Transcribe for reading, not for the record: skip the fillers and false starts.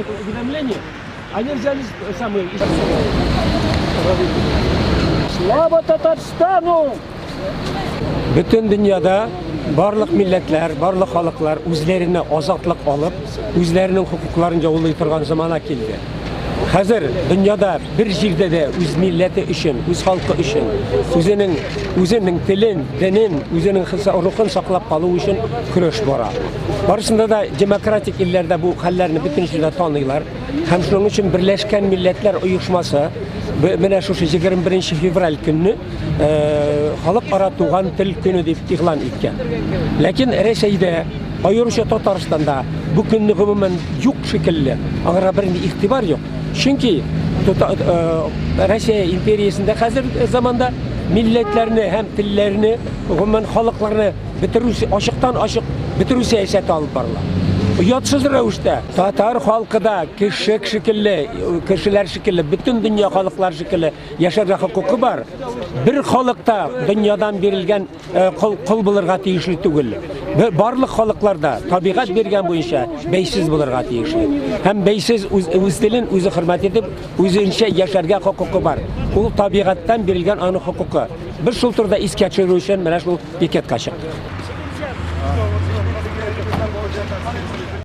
уведомление, они взяли самые... Слава Татарстану! Bütün dünyada barlıq millətlər, barlıq xalqlar özlərinə azadlıq alıb, özlərinin hüquqlarını yollayıb turğan zamana keldi. Hazır dünyada bir yerdə də öz milləti üçün, öz xalqı üçün, özünün dilin, dinin, özünün ruhunu saxlab qalığı üçün kurəş var. Barısında da demokratik illərdə bu həllərini bütün yerdə tanıyırlar. Həm şunun üçün Birləşmiş Millətlər Uyuşması mənə şu 21 fevral günü xalqara tuğan til günü deyib e'lon etgan. Lakin Rusiyada, ayrıca Tataristanda bu günü umuman yo'q şekilli, ağır bir ixtibar yo'q. Çünkü Rusya imperiyasında hazır zamanda milletlerini hem tillerini, umuman xalqlarını aşıqdan aşıq bitiru siyaseti alıp barlar. Yatsız rəvişdə Tatar xalqı da kişiler şekilli, bütün dünya xalqlar şekilli yaşarga hüququ var. Bir xalqda dünyadan verilgen qul bulurğa tiyişli tügül. Barlıq xalqlarda tabiat bergen boyunca beysiz bulurğa tiyişli. Hem beysiz öz dilin özü hürmet edip, özünce yaşarga hüququ var. O tabiattan verilgen anı hüququ. Bir şulturda is keçirü üçün mənə şul beket kaşıq.